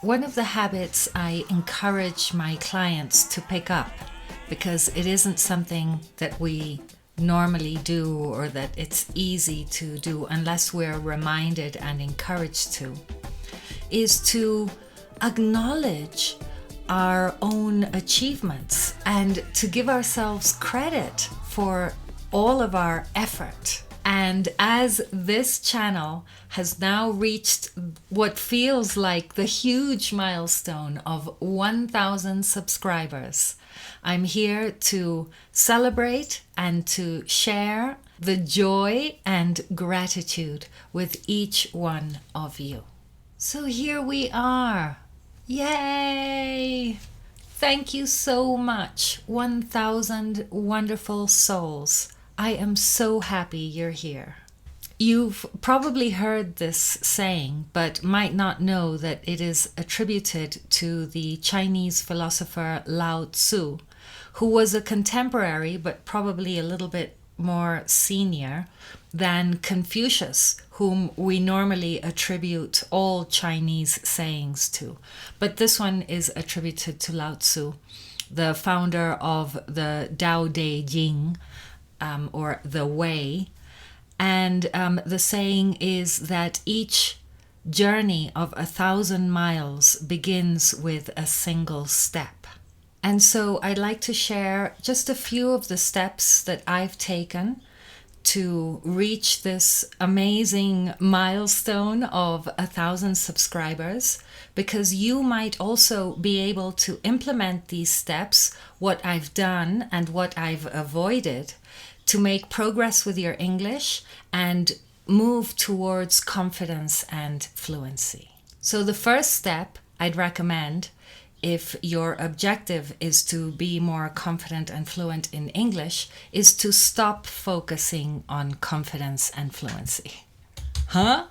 One of the habits I encourage my clients to pick up, because it isn't something that we normally do or that it's easy to do unless we're reminded and encouraged to, is to acknowledge our own achievements and to give ourselves credit for all of our effort. And as this channel has now reached what feels like the huge milestone of 1,000 subscribers, I'm here to celebrate and to share the joy and gratitude with each one of you. So here we are. Yay! Thank you so much, 1,000 wonderful souls. I am so happy you're here. You've probably heard this saying, but might not know that it is attributed to the Chinese philosopher Lao Tzu, who was a contemporary, but probably a little bit more senior than Confucius, whom we normally attribute all Chinese sayings to. But this one is attributed to Lao Tzu, the founder of the Tao Te Ching, or the Way. And the saying is that each journey of 1,000 miles begins with a single step. And so I'd like to share just a few of the steps that I've taken to reach this amazing milestone of 1,000 subscribers, because you might also be able to implement these steps, what I've done and what I've avoided, to make progress with your English and move towards confidence and fluency. So the first step I'd recommend, if your objective is to be more confident and fluent in English, is to stop focusing on confidence and fluency. Huh?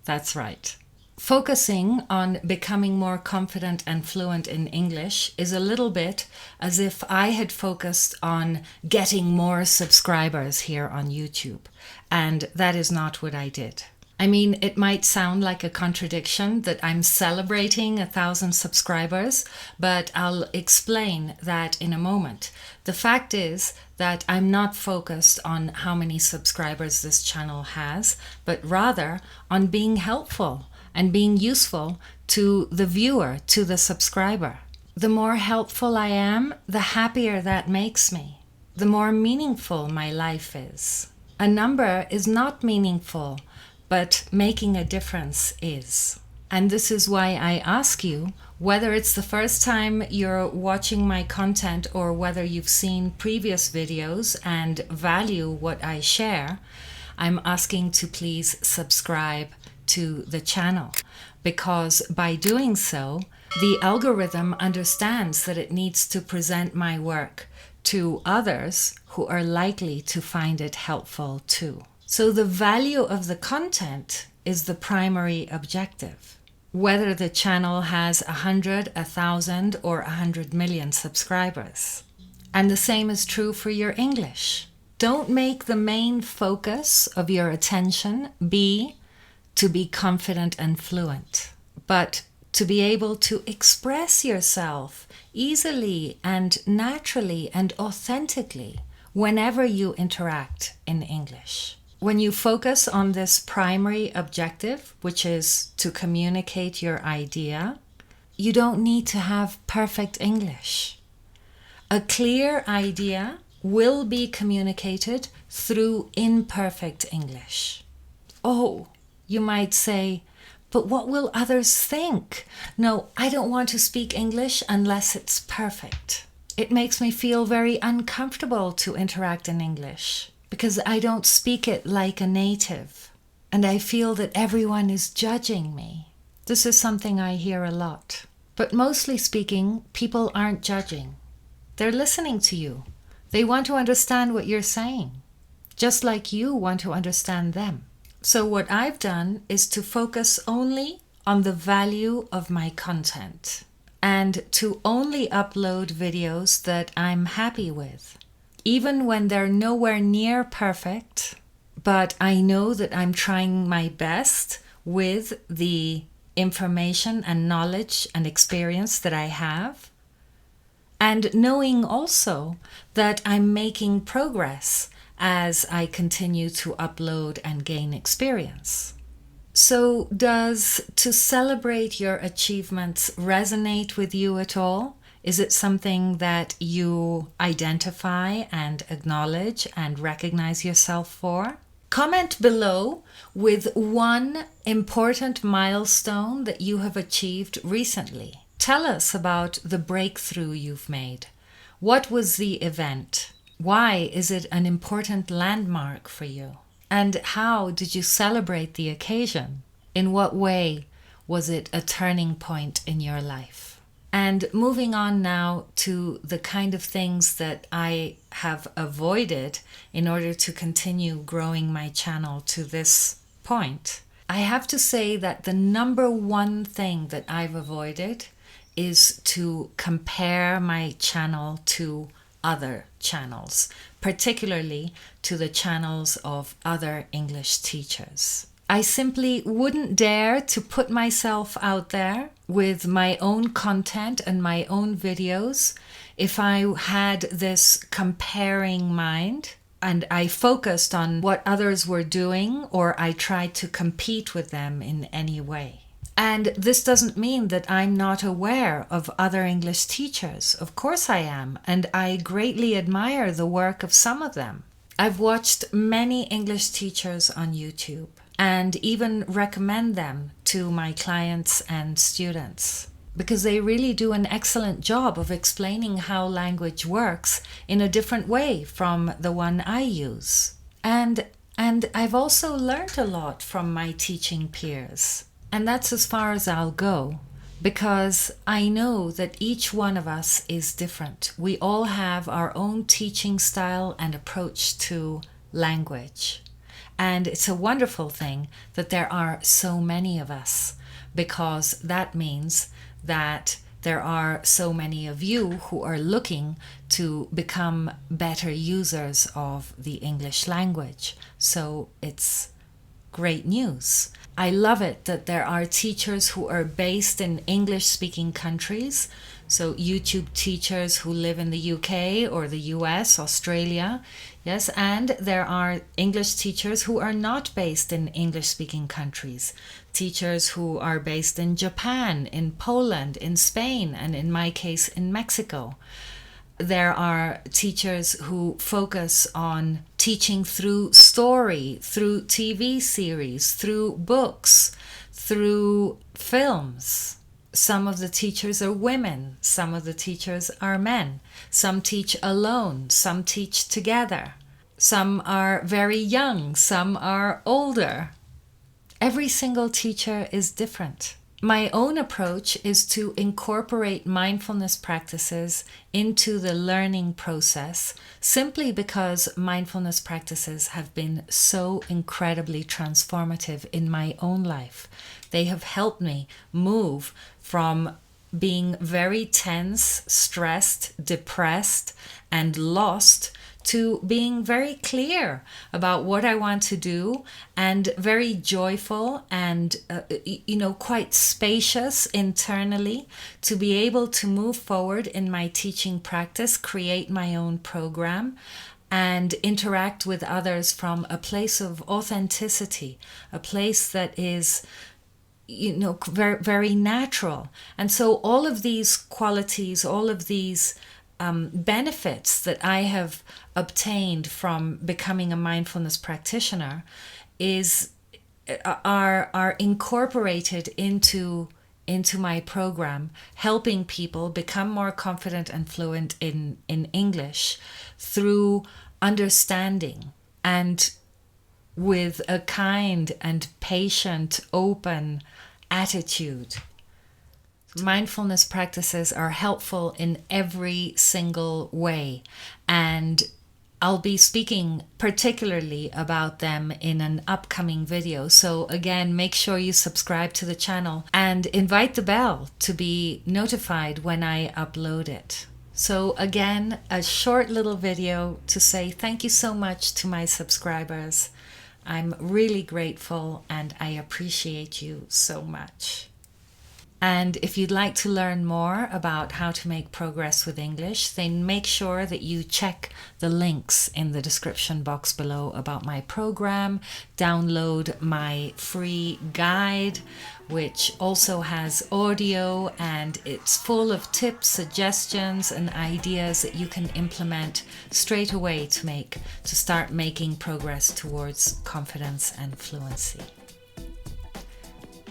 That's right. Focusing on becoming more confident and fluent in English is a little bit as if I had focused on getting more subscribers here on YouTube, and that is not what I did. I mean, it might sound like a contradiction that I'm celebrating 1,000 subscribers, but I'll explain that in a moment. The fact is that I'm not focused on how many subscribers this channel has, but rather on being helpful and being useful to the viewer, to the subscriber. The more helpful I am, the happier that makes me. The more meaningful my life is. A number is not meaningful, but making a difference is. And this is why I ask you, whether it's the first time you're watching my content or whether you've seen previous videos and value what I share, I'm asking to please subscribe to the channel, because by doing so, the algorithm understands that it needs to present my work to others who are likely to find it helpful too. So the value of the content is the primary objective, whether the channel has 100, 1,000 or 100 million subscribers. And the same is true for your English. Don't make the main focus of your attention be to be confident and fluent, but to be able to express yourself easily and naturally and authentically whenever you interact in English. When you focus on this primary objective, which is to communicate your idea, you don't need to have perfect English. A clear idea will be communicated through imperfect English. Oh, you might say, but what will others think? No, I don't want to speak English unless it's perfect. It makes me feel very uncomfortable to interact in English because I don't speak it like a native, and I feel that everyone is judging me. This is something I hear a lot. But mostly speaking, people aren't judging. They're listening to you. They want to understand what you're saying, just like you want to understand them. So what I've done is to focus only on the value of my content and to only upload videos that I'm happy with, even when they're nowhere near perfect, but I know that I'm trying my best with the information and knowledge and experience that I have, and knowing also that I'm making progress as I continue to upload and gain experience. So, does to celebrate your achievements resonate with you at all? Is it something that you identify and acknowledge and recognize yourself for? Comment below with one important milestone that you have achieved recently. Tell us about the breakthrough you've made. What was the event? Why is it an important landmark for you? And how did you celebrate the occasion? In what way was it a turning point in your life? And moving on now to the kind of things that I have avoided in order to continue growing my channel to this point. I have to say that the number one thing that I've avoided is to compare my channel to other channels, particularly to the channels of other English teachers. I simply wouldn't dare to put myself out there with my own content and my own videos if I had this comparing mind and I focused on what others were doing or I tried to compete with them in any way. And this doesn't mean that I'm not aware of other English teachers. Of course I am, and I greatly admire the work of some of them. I've watched many English teachers on YouTube and even recommend them to my clients and students because they really do an excellent job of explaining how language works in a different way from the one I use. And I've also learned a lot from my teaching peers. And that's as far as I'll go, because I know that each one of us is different. We all have our own teaching style and approach to language. And it's a wonderful thing that there are so many of us, because that means that there are so many of you who are looking to become better users of the English language. So it's great news. I love it that there are teachers who are based in English-speaking countries, so YouTube teachers who live in the UK or the US, Australia, yes, and there are English teachers who are not based in English-speaking countries, teachers who are based in Japan, in Poland, in Spain, and in my case, in Mexico. There are teachers who focus on teaching through story, through TV series, through books, through films. Some of the teachers are women, some of the teachers are men. Some teach alone, some teach together. Some are very young, some are older. Every single teacher is different. My own approach is to incorporate mindfulness practices into the learning process simply because mindfulness practices have been so incredibly transformative in my own life. They have helped me move from being very tense, stressed, depressed, and lost to being very clear about what I want to do and very joyful and, quite spacious internally to be able to move forward in my teaching practice, create my own program, and interact with others from a place of authenticity, a place that is very, very natural. And so all of these qualities, all of these benefits that I have obtained from becoming a mindfulness practitioner are incorporated into my program, helping people become more confident and fluent in English through understanding and with a kind and patient, open attitude. Mindfulness practices are helpful in every single way, and I'll be speaking particularly about them in an upcoming video. So again, make sure you subscribe to the channel and invite the bell to be notified when I upload it. So again, a short little video to say thank you so much to my subscribers. I'm really grateful and I appreciate you so much. And if you'd like to learn more about how to make progress with English, then make sure that you check the links in the description box below about my program. Download my free guide, which also has audio, and it's full of tips, suggestions, and ideas that you can implement straight away to start making progress towards confidence and fluency.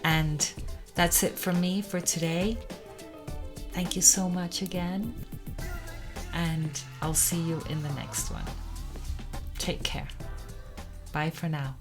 And that's it from me for today. Thank you so much again, and I'll see you in the next one. Take care. Bye for now.